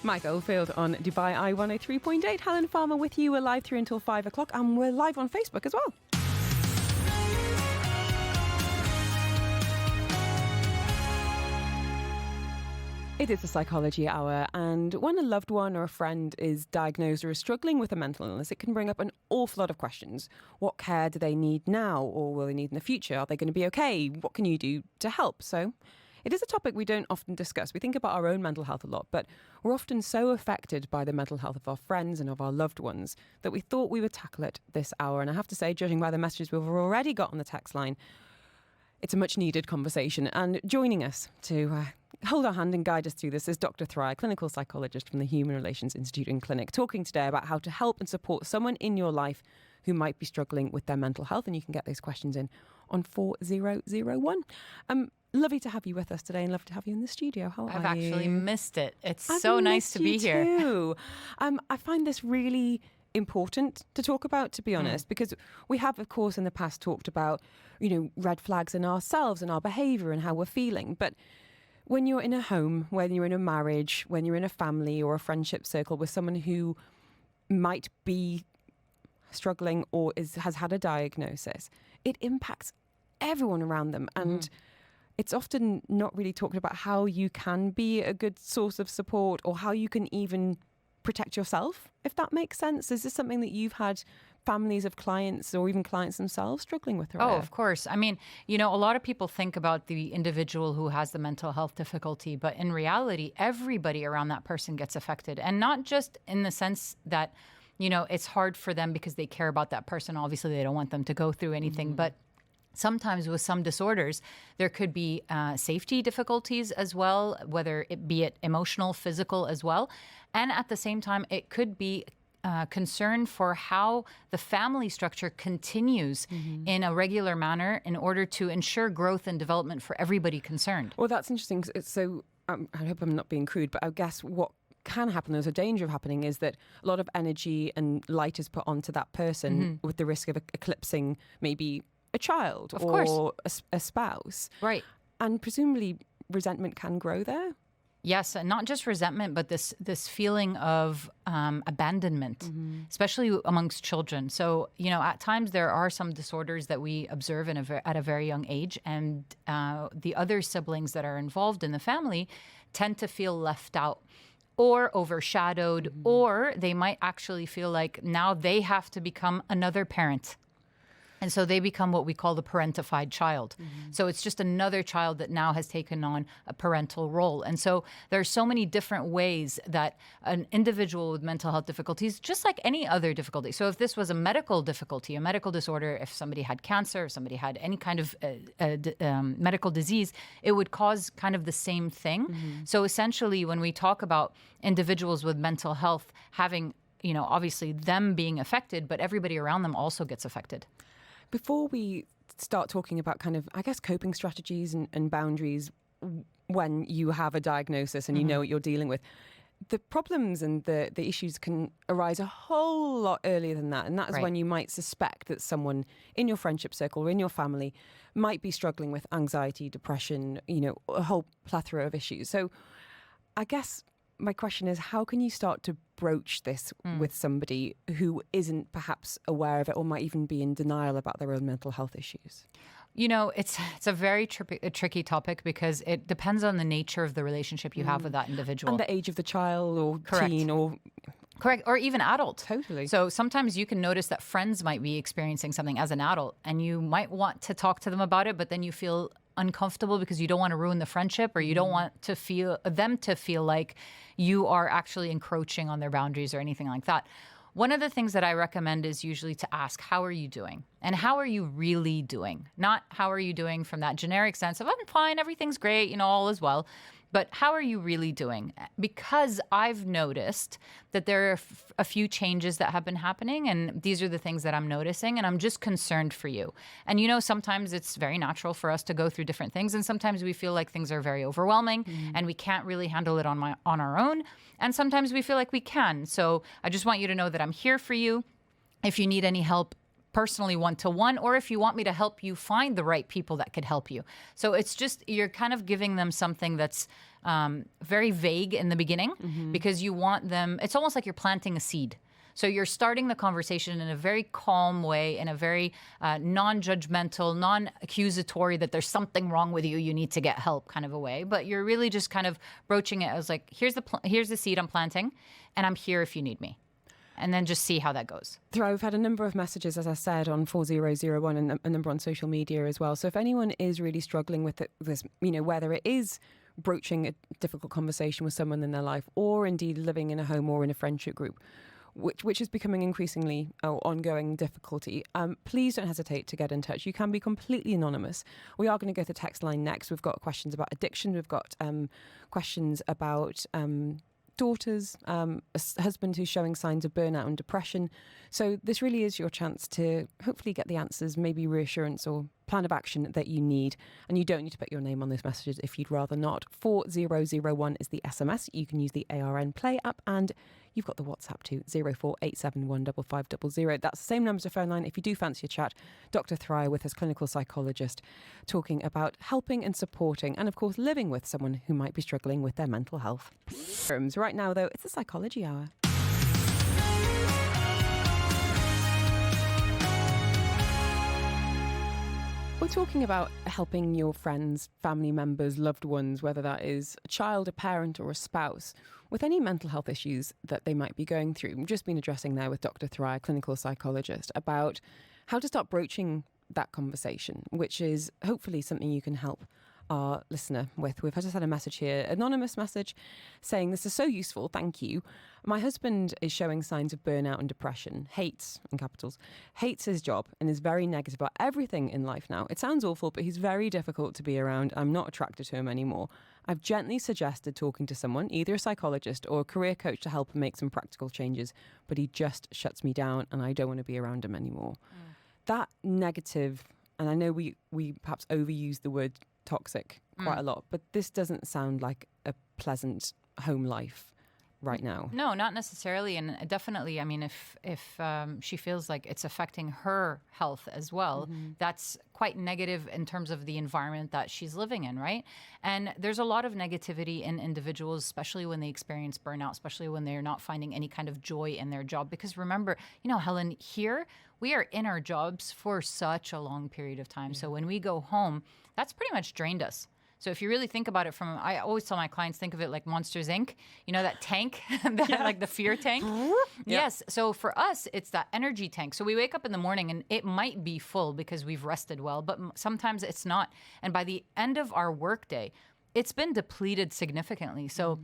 Mike Oldfield on Dubai Eye 103.8. Helen Farmer with you. We're live through until 5 o'clock and we're live on Facebook as well. It is the Psychology Hour, and when a loved one or a friend is diagnosed or is struggling with a mental illness, it can bring up an awful lot of questions. What care do they need now, or will they need in the future? Are they going to be okay? What can you do to help? So it is a topic we don't often discuss. We think about our own mental health a lot, but we're often so affected by the mental health of our friends and of our loved ones that we thought we would tackle it this hour. And I have to say, judging by the messages we've already got on the text line, it's a much needed conversation. And joining us to hold our hand and guide us through this is Dr Thoraiya, clinical psychologist from the Human Relations Institute and Clinic, talking today about how to help and support someone in your life who might be struggling with their mental health. And you can get those questions in on 4001. Lovely to have you with us today and lovely to have you in the studio. How are you? I've actually missed it. It's so nice to be here. Too. I find this really important to talk about, to be honest, because we have, of course, in the past talked about, red flags in ourselves and our behaviour and how we're feeling. But when you're in a home, when you're in a marriage, when you're in a family or a friendship circle with someone who might be struggling or has had a diagnosis, it impacts everyone around them. And it's often not really talked about how you can be a good source of support or how you can even protect yourself, if that makes sense. Is this something that you've had families of clients or even clients themselves struggling with? Oh, of course. I mean, a lot of people think about the individual who has the mental health difficulty, but in reality, everybody around that person gets affected. And not just in the sense that, it's hard for them because they care about that person. Obviously, they don't want them to go through anything, but sometimes with some disorders, there could be safety difficulties as well, whether it be emotional, physical as well. And at the same time, it could be concern for how the family structure continues in a regular manner in order to ensure growth and development for everybody concerned. Well, that's interesting. So I hope I'm not being crude, but I guess what can happen, there's a danger of happening, is that a lot of energy and light is put onto that person with the risk of eclipsing maybe a child or a spouse. Right. And presumably resentment can grow there. Yes, and not just resentment, but this feeling of abandonment, especially amongst children. So, at times there are some disorders that we observe at a very young age, and the other siblings that are involved in the family tend to feel left out or overshadowed, or they might actually feel like now they have to become another parent. And so they become what we call the parentified child. So it's just another child that now has taken on a parental role. And so there are so many different ways that an individual with mental health difficulties, just like any other difficulty. So if this was a medical difficulty, a medical disorder, if somebody had cancer, if somebody had any kind of medical disease, it would cause kind of the same thing. So essentially, when we talk about individuals with mental health having, obviously them being affected, but everybody around them also gets affected. Before we start talking about kind of, I guess, coping strategies and boundaries when you have a diagnosis and you know what you're dealing with, the problems and the issues can arise a whole lot earlier than that. And that is when you might suspect that someone in your friendship circle or in your family might be struggling with anxiety, depression, a whole plethora of issues. So I guess my question is, how can you start to broach this with somebody who isn't perhaps aware of it or might even be in denial about their own mental health issues? It's a very tricky topic because it depends on the nature of the relationship you have with that individual. And the age of the child or teen or... Correct. Or even adult. Totally. So sometimes you can notice that friends might be experiencing something as an adult and you might want to talk to them about it, but then you feel uncomfortable because you don't want to ruin the friendship or you don't want to feel like you are actually encroaching on their boundaries or anything like that. One of the things that I recommend is usually to ask, how are you doing? And how are you really doing? Not how are you doing from that generic sense of, I'm fine, everything's great, all is well. But how are you really doing? Because I've noticed that there are a few changes that have been happening, and these are the things that I'm noticing, and I'm just concerned for you. And sometimes it's very natural for us to go through different things, and sometimes we feel like things are very overwhelming, and we can't really handle it on our own. And sometimes we feel like we can. So I just want you to know that I'm here for you. If you need any help, personally one-to-one, or if you want me to help you find the right people that could help you. So it's just, you're kind of giving them something that's very vague in the beginning, because you want them, it's almost like you're planting a seed. So you're starting the conversation in a very calm way, in a very non-judgmental, non-accusatory that there's something wrong with you, you need to get help kind of a way. But you're really just kind of broaching it as like, here's the seed I'm planting, and I'm here if you need me. And then just see how that goes. Thoraiya, we've had a number of messages, as I said, on 4001 and a number on social media as well. So if anyone is really struggling with this, whether it is broaching a difficult conversation with someone in their life, or indeed living in a home or in a friendship group, which is becoming increasingly ongoing difficulty, please don't hesitate to get in touch. You can be completely anonymous. We are going to go to the text line next. We've got questions about addiction. We've got questions about daughters, a husband who's showing signs of burnout and depression. So this really is your chance to hopefully get the answers, maybe reassurance or plan of action that you need. And you don't need to put your name on those messages if you'd rather not. 4001 is the SMS. You can use the ARN Play app, and you've got the WhatsApp too, 048715500. That's the same number as the phone line if you do fancy a chat. Dr Thoraiya with his clinical psychologist, talking about helping and supporting and, of course, living with someone who might be struggling with their mental health. Right now, though, it's the Psychology Hour. We're talking about helping your friends, family members, loved ones, whether that is a child, a parent or a spouse, with any mental health issues that they might be going through. We've just been addressing there with Dr Thoraiya, clinical psychologist, about how to start broaching that conversation, which is hopefully something you can help our listener with. We've just had a message here, anonymous message, saying, this is so useful, thank you. My husband is showing signs of burnout and depression, hates, in capitals, hates his job and is very negative about everything in life now. It sounds awful, but he's very difficult to be around. I'm not attracted to him anymore. I've gently suggested talking to someone, either a psychologist or a career coach, to help him make some practical changes, but he just shuts me down and I don't want to be around him anymore. That negative, and I know we perhaps overuse the word toxic quite a lot, but this doesn't sound like a pleasant home life right now. No, not necessarily. And definitely, I mean, if she feels like it's affecting her health as well, that's quite negative in terms of the environment that she's living in, right? And there's a lot of negativity in individuals, especially when they experience burnout, especially when they're not finding any kind of joy in their job. Because remember, Helen, here we are in our jobs for such a long period of time. So when we go home, that's pretty much drained us. So if you really think about it I always tell my clients, think of it like Monsters, Inc. That tank, like the fear tank. Yes. So for us, it's that energy tank. So we wake up in the morning and it might be full because we've rested well, but sometimes it's not. And by the end of our workday, it's been depleted significantly. So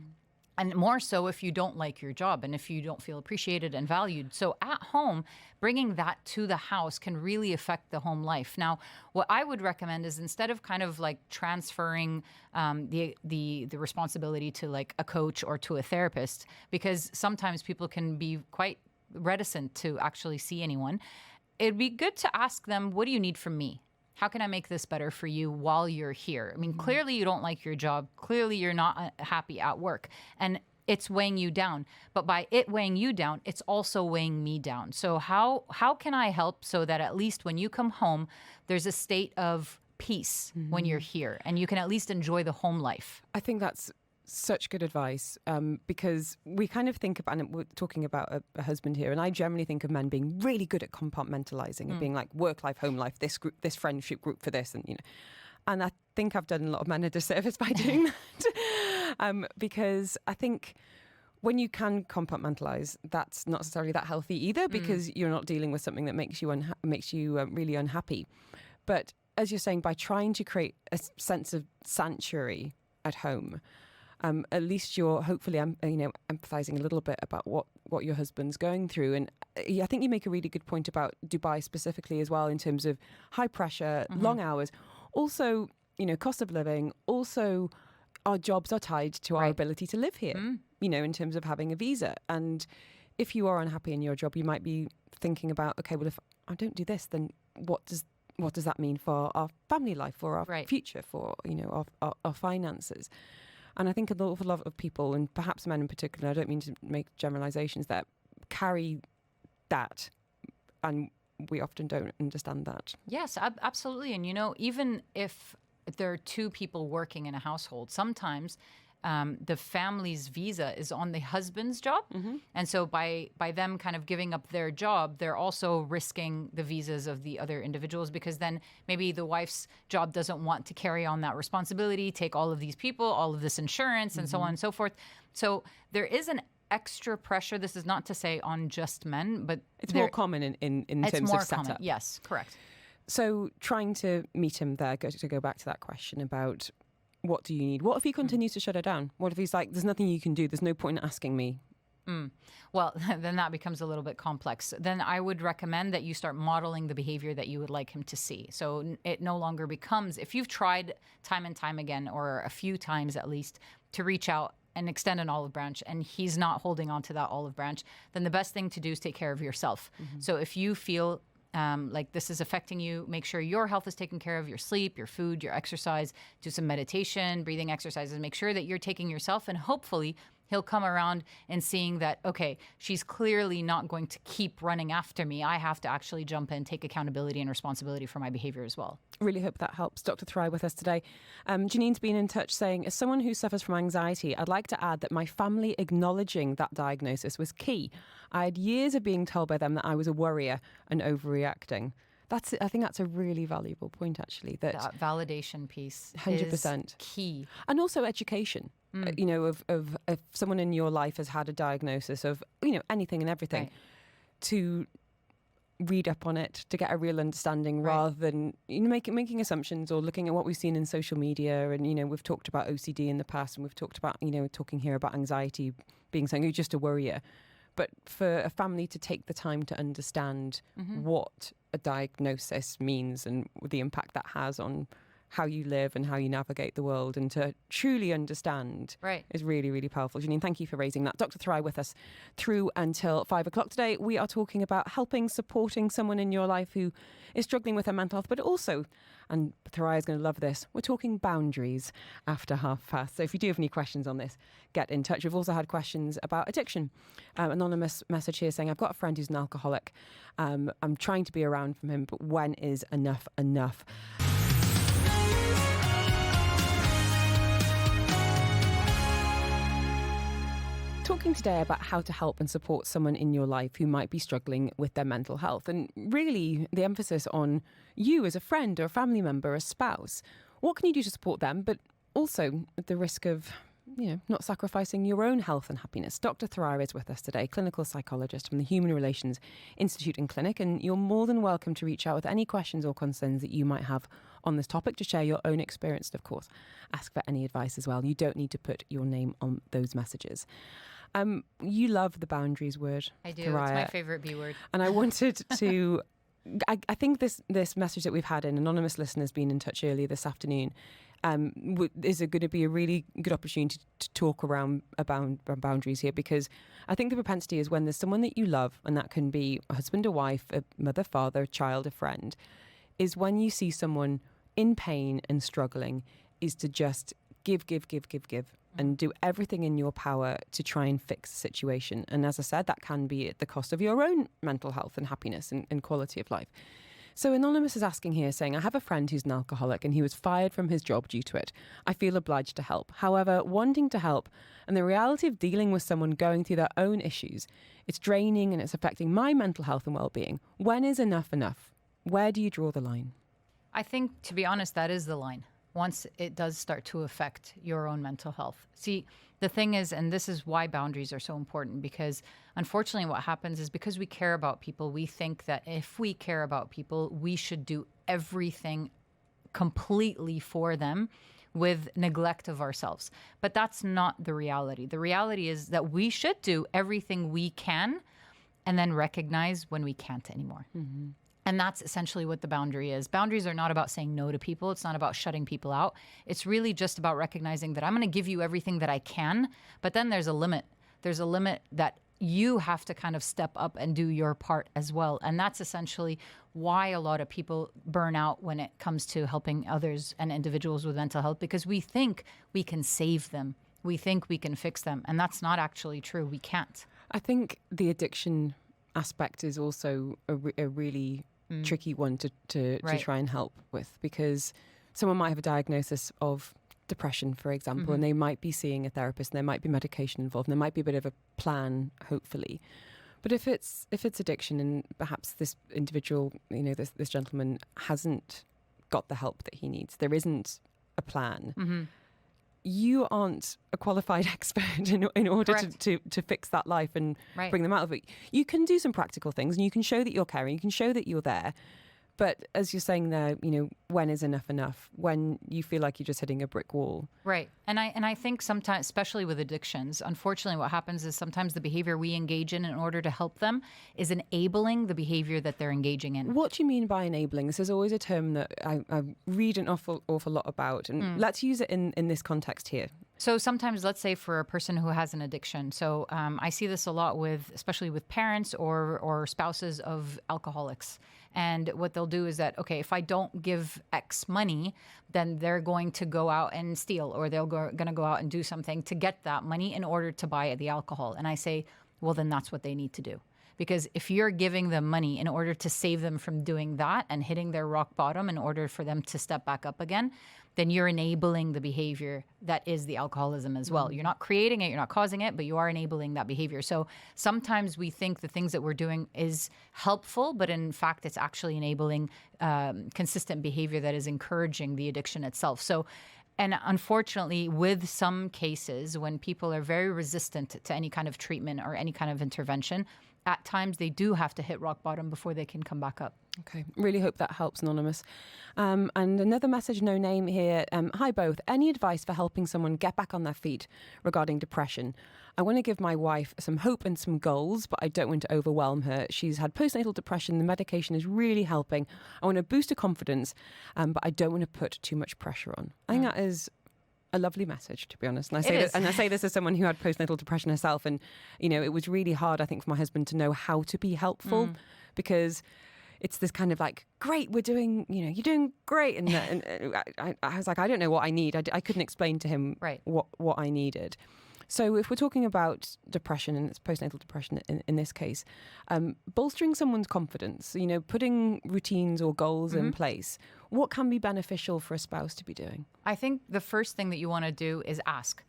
and more so if you don't like your job and if you don't feel appreciated and valued. So at home, bringing that to the house can really affect the home life. Now, what I would recommend is, instead of kind of like transferring the responsibility to like a coach or to a therapist, because sometimes people can be quite reticent to actually see anyone, it'd be good to ask them, what do you need from me? How can I make this better for you while you're here? I mean, clearly you don't like your job. Clearly you're not happy at work. And it's weighing you down. But by it weighing you down, it's also weighing me down. So how can I help so that at least when you come home, there's a state of peace when you're here and you can at least enjoy the home life? I think that's such good advice, because we kind of think about, and we're talking about a husband here, and I generally think of men being really good at compartmentalizing and being like work life, home life, this group, this friendship group for this, and I think I've done a lot of men a disservice by doing that, because I think when you can compartmentalize, that's not necessarily that healthy either, because you're not dealing with something that makes you really unhappy. But as you're saying, by trying to create a sense of sanctuary at home, at least you're hopefully, empathizing a little bit about what your husband's going through. And I think you make a really good point about Dubai specifically as well, in terms of high pressure, long hours. Also, cost of living. Also, our jobs are tied to our ability to live here, in terms of having a visa. And if you are unhappy in your job, you might be thinking about, okay, well, if I don't do this, then what does that mean for our family life, for our future, for, our finances? And I think an awful lot of people, and perhaps men in particular, I don't mean to make generalizations, that carry that and we often don't understand that. Yes, absolutely. And, even if there are two people working in a household, sometimes the family's visa is on the husband's job. And so by them kind of giving up their job, they're also risking the visas of the other individuals, because then maybe the wife's job doesn't want to carry on that responsibility, take all of these people, all of this insurance, and so on and so forth. So there is an extra pressure. This is not to say on just men, but it's more common in terms of setup. Common. Yes, correct. So trying to meet him there, to go back to that question about what do you need? What if he continues to shut her down? What if he's like, there's nothing you can do. There's no point in asking me. Well, then that becomes a little bit complex. Then I would recommend that you start modeling the behavior that you would like him to see. So it no longer becomes, if you've tried time and time again, or a few times at least, to reach out and extend an olive branch, and he's not holding on to that olive branch, then the best thing to do is take care of yourself. So if you feel like this is affecting you, make sure your health is taken care of, your sleep, your food, your exercise, do some meditation, breathing exercises, make sure that you're taking yourself, and hopefully he'll come around and seeing that, okay, she's clearly not going to keep running after me. I have to actually jump in, take accountability and responsibility for my behavior as well. Really hope that helps. Dr. Thoraiya with us today. Janine's been in touch saying, as someone who suffers from anxiety, I'd like to add that my family acknowledging that diagnosis was key. I had years of being told by them that I was a worrier and overreacting. I think that's a really valuable point, actually. That validation piece 100% is key. And also education. Of if someone in your life has had a diagnosis of, anything and everything, to read up on it, to get a real understanding, rather than making assumptions or looking at what we've seen in social media. And, we've talked about OCD in the past, and we've talked about, talking here about anxiety being something you're just a worrier. But for a family to take the time to understand what a diagnosis means and the impact that has on how you live and how you navigate the world, and to truly understand is really, really powerful. Janine, thank you for raising that. Dr. Thoraiya with us through until 5 o'clock today. We are talking about supporting someone in your life who is struggling with their mental health, but also, and Thoraiya is going to love this, we're talking boundaries after 5:30. So if you do have any questions on this, get in touch. We've also had questions about addiction. Anonymous message here saying, I've got a friend who's an alcoholic. I'm trying to be around from him, but when is enough enough? Talking today about how to help and support someone in your life who might be struggling with their mental health, and really the emphasis on you as a friend or a family member, a spouse. What can you do to support them, but also at the risk of not sacrificing your own health and happiness? Dr. Thoraiya is with us today, clinical psychologist from the Human Relations Institute and Clinic, and you're more than welcome to reach out with any questions or concerns that you might have on this topic, to share your own experience, and of course ask for any advice as well. You don't need to put your name on those messages. You love the boundaries word. I do. Thoraiya. It's my favorite B word. And I wanted to I think this message that we've had, an anonymous listener has been in touch earlier this afternoon, is going to be a really good opportunity to talk around boundaries here, because I think the propensity is when there's someone that you love, and that can be a husband or wife, a mother, father, a child, a friend, is when you see someone in pain and struggling, is to just give, and do everything in your power to try and fix the situation. And as I said, that can be at the cost of your own mental health and happiness and quality of life. So Anonymous is asking here, saying, I have a friend who's an alcoholic and he was fired from his job due to it. I feel obliged to help. However, wanting to help and the reality of dealing with someone going through their own issues, it's draining and it's affecting my mental health and well-being. When is enough enough? Where do you draw the line? I think, to be honest, that is the line. Once it does start to affect your own mental health. See, the thing is, and this is why boundaries are so important, because unfortunately what happens is, because we care about people, we think that if we care about people, we should do everything completely for them with neglect of ourselves. But that's not the reality. The reality is that we should do everything we can and then recognize when we can't anymore. Mm-hmm. And that's essentially what the boundary is. Boundaries are not about saying no to people. It's not about shutting people out. It's really just about recognizing that I'm going to give you everything that I can, but then there's a limit. There's a limit that you have to kind of step up and do your part as well. And that's essentially why a lot of people burn out when it comes to helping others and individuals with mental health, because we think we can save them. We think we can fix them. And that's not actually true. We can't. I think the addiction aspect is also a really tricky one to try and help with, because someone might have a diagnosis of depression, for example, and they might be seeing a therapist, and there might be medication involved, and there might be a bit of a plan, hopefully. But if it's addiction, and perhaps this individual, this gentleman hasn't got the help that he needs, there isn't a plan. You aren't a qualified expert in order to fix that life and bring them out of it. You can do some practical things, and you can show that you're caring, you can show that you're there. But as you're saying there, when is enough? When you feel like you're just hitting a brick wall. Right. And I think sometimes, especially with addictions, unfortunately what happens is sometimes the behavior we engage in order to help them is enabling the behavior that they're engaging in. What do you mean by enabling? This is always a term that I read an awful lot about. And let's use it in this context here. So sometimes, let's say for a person who has an addiction, so I see this a lot especially with parents or spouses of alcoholics. And what they'll do is that, okay, if I don't give X money, then they're going to go out and steal, or they're going to go out and do something to get that money in order to buy the alcohol. And I say, well, then that's what they need to do. Because if you're giving them money in order to save them from doing that and hitting their rock bottom in order for them to step back up again, then you're enabling the behavior that is the alcoholism as well. You're not creating it, you're not causing it, but you are enabling that behavior. So sometimes we think the things that we're doing is helpful, but in fact, it's actually enabling consistent behavior that is encouraging the addiction itself. So, and unfortunately, with some cases, when people are very resistant to any kind of treatment or any kind of intervention, at times they do have to hit rock bottom before they can come back up. Okay, really hope that helps, Anonymous. And another message, no name here. Hi both. Any advice for helping someone get back on their feet regarding depression? I want to give my wife some hope and some goals, but I don't want to overwhelm her. She's had postnatal depression. The medication is really helping. I want to boost her confidence, but I don't want to put too much pressure on. I think that is a lovely message, to be honest. And I say this as someone who had postnatal depression herself, and it was really hard, I think, for my husband to know how to be helpful, because it's this kind of like, great, we're doing, you're doing great, and I was like, I don't know what I need. I couldn't explain to him what I needed. So if we're talking about depression, and it's postnatal depression in this case, bolstering someone's confidence, putting routines or goals in place, what can be beneficial for a spouse to be doing? I think the first thing that you want to do is ask,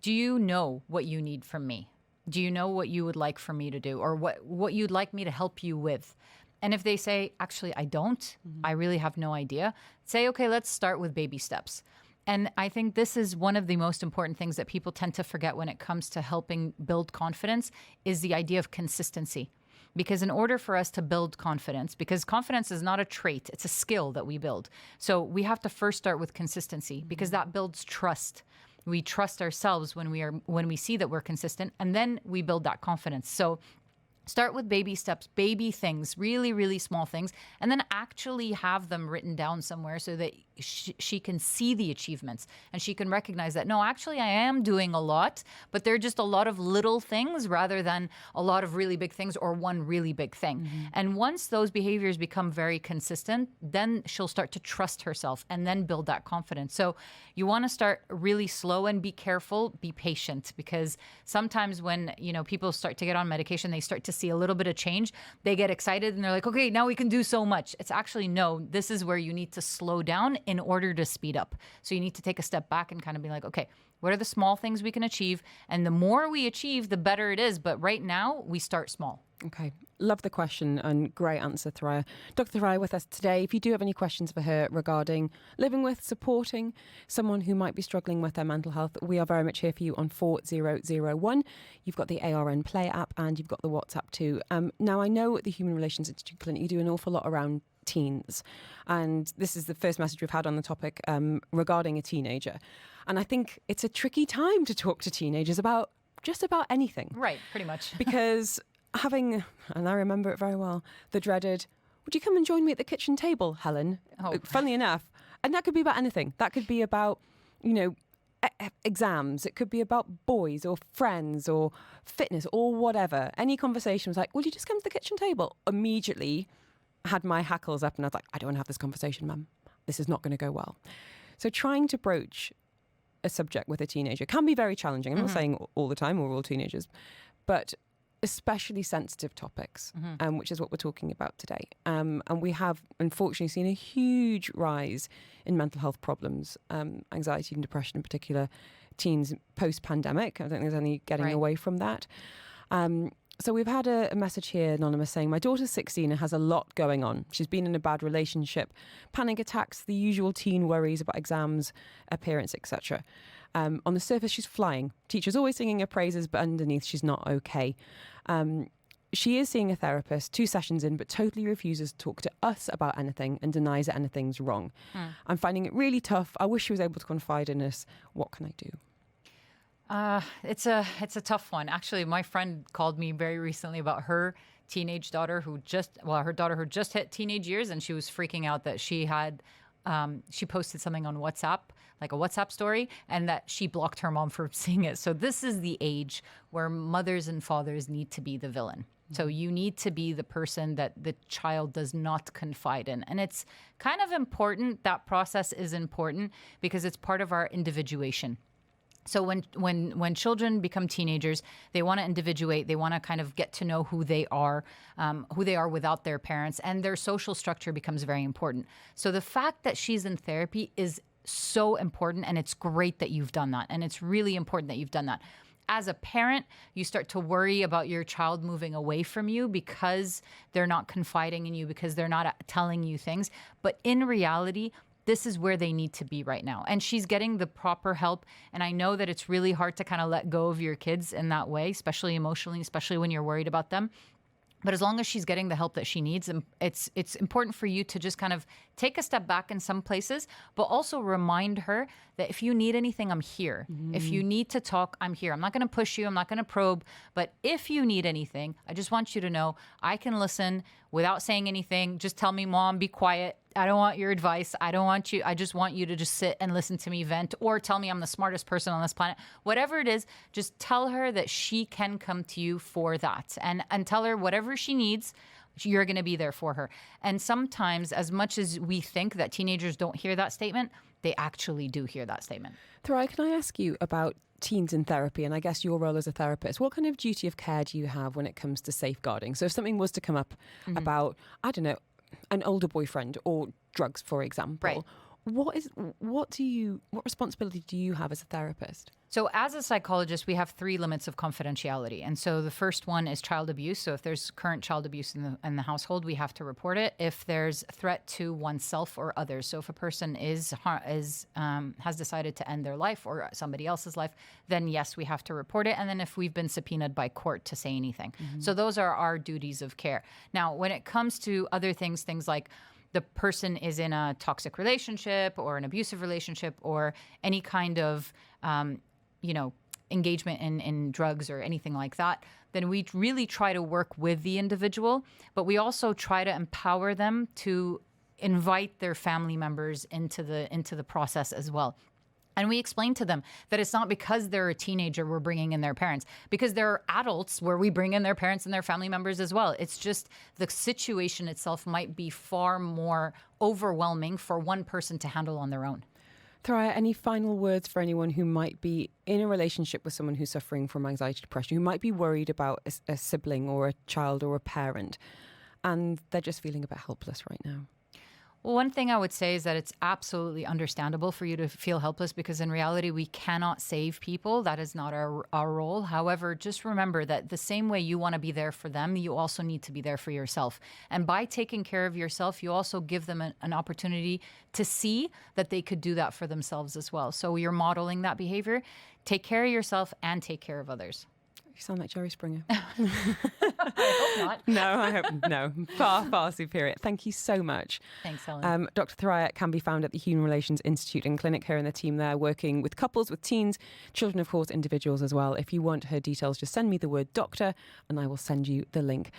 do you know what you need from me? Do you know what you would like for me to do, or what you'd like me to help you with? And if they say, actually, I don't, I really have no idea, say, okay, let's start with baby steps. And I think this is one of the most important things that people tend to forget when it comes to helping build confidence, is the idea of consistency. Because in order for us to build confidence, because confidence is not a trait, it's a skill that we build. So we have to first start with consistency, because that builds trust. We trust ourselves when we see that we're consistent, and then we build that confidence. So start with baby steps, baby things, really, really small things, and then actually have them written down somewhere so that she can see the achievements, and she can recognize that, no, actually I am doing a lot, but they're just a lot of little things rather than a lot of really big things or one really big thing. And once those behaviors become very consistent, then she'll start to trust herself and then build that confidence. So you want to start really slow and be careful, be patient, because sometimes when, people start to get on medication, they start to see a little bit of change, they get excited and they're like, okay, now we can do so much. It's actually, no, this is where you need to slow down in order to speed up. So you need to take a step back and kind of be like, okay, what are the small things we can achieve? And the more we achieve, the better it is. But right now, we start small. Okay. Love the question, and great answer, Thoraiya. Dr. Thoraiya with us today. If you do have any questions for her regarding living with, supporting someone who might be struggling with their mental health, we are very much here for you on 4001. You've got the ARN Play app, and you've got the WhatsApp too. Now, I know at the Human Relations Institute Clinic, you do an awful lot around teens. And this is the first message we've had on the topic regarding a teenager. And I think it's a tricky time to talk to teenagers about just about anything. Right, pretty much. Because having, and I remember it very well, the dreaded, would you come and join me at the kitchen table, Helen? Oh. Funnily enough. And that could be about anything. That could be about, exams. It could be about boys or friends or fitness or whatever. Any conversation was like, will you just come to the kitchen table? Immediately had my hackles up and I was like, I don't want to have this conversation, Mum. This is not going to go well. So trying to broach a subject with a teenager can be very challenging. I'm not saying all the time or all teenagers, but especially sensitive topics, which is what we're talking about today. And we have, unfortunately, seen a huge rise in mental health problems, anxiety and depression in particular, teens post-pandemic. I don't think there's any getting away from that. So we've had a message here, anonymous, saying, my daughter's 16 and has a lot going on. She's been in a bad relationship, panic attacks, the usual teen worries about exams, appearance, etc. On the surface, she's flying. Teacher's always singing her praises, but underneath, she's not okay. She is seeing a therapist 2 sessions in, but totally refuses to talk to us about anything and denies that anything's wrong. I'm finding it really tough. I wish she was able to confide in us. What can I do? It's a tough one. Actually, my friend called me very recently about her teenage daughter who just hit teenage years, and she was freaking out that she had, she posted something on WhatsApp, like a WhatsApp story, and that she blocked her mom for seeing it. So this is the age where mothers and fathers need to be the villain. So you need to be the person that the child does not confide in. And it's kind of important. That process is important because it's part of our individuation. So when children become teenagers, they want to individuate. They want to kind of get to know who they are without their parents, and their social structure becomes very important. So the fact that she's in therapy is so important, and it's great that you've done that, and it's really important that you've done that. As a parent, you start to worry about your child moving away from you because they're not confiding in you, because they're not telling you things. But in reality, this is where they need to be right now. And she's getting the proper help. And I know that it's really hard to kind of let go of your kids in that way, especially emotionally, especially when you're worried about them. But as long as she's getting the help that she needs, it's important for you to just kind of take a step back in some places, but also remind her that if you need anything, I'm here. If you need to talk, I'm here. I'm not going to push you. I'm not going to probe. But if you need anything, I just want you to know I can listen without saying anything. Just tell me, Mom, be quiet. I don't want your advice. I just want you to just sit and listen to me vent, or tell me I'm the smartest person on this planet. Whatever it is, just tell her that she can come to you for that, and tell her whatever she needs, you're going to be there for her. And sometimes, as much as we think that teenagers don't hear that statement, they actually do hear that statement. Thoraiya, can I ask you about teens in therapy, and I guess your role as a therapist? What kind of duty of care do you have when it comes to safeguarding? So if something was to come up about, I don't know, an older boyfriend or drugs, for example, what responsibility do you have as a therapist? So as a psychologist, we have 3 limits of confidentiality. And so the first one is child abuse. So if there's current child abuse in the household, we have to report it. If there's threat to oneself or others, so if a person has decided to end their life or somebody else's life, then yes, we have to report it. And then if we've been subpoenaed by court to say anything. So those are our duties of care. Now, when it comes to other things like the person is in a toxic relationship or an abusive relationship or any kind of engagement in drugs or anything like that, then we really try to work with the individual, but we also try to empower them to invite their family members into the process as well. And we explain to them that it's not because they're a teenager we're bringing in their parents, because there are adults where we bring in their parents and their family members as well. It's just the situation itself might be far more overwhelming for one person to handle on their own. Thoraiya, any final words for anyone who might be in a relationship with someone who's suffering from anxiety, depression, who might be worried about a sibling or a child or a parent, and they're just feeling a bit helpless right now? Well, one thing I would say is that it's absolutely understandable for you to feel helpless, because in reality, we cannot save people. That is not our role. However, just remember that the same way you want to be there for them, you also need to be there for yourself. And by taking care of yourself, you also give them an opportunity to see that they could do that for themselves as well. So you're modeling that behavior. Take care of yourself and take care of others. You sound like Jerry Springer. I hope not. No, I hope no. Far, far superior. Thank you so much. Thanks, Helen. Dr Thoraiya can be found at the Human Relations Institute and Clinic. Her and the team there working with couples, with teens, children, of course, individuals as well. If you want her details, just send me the word doctor and I will send you the link.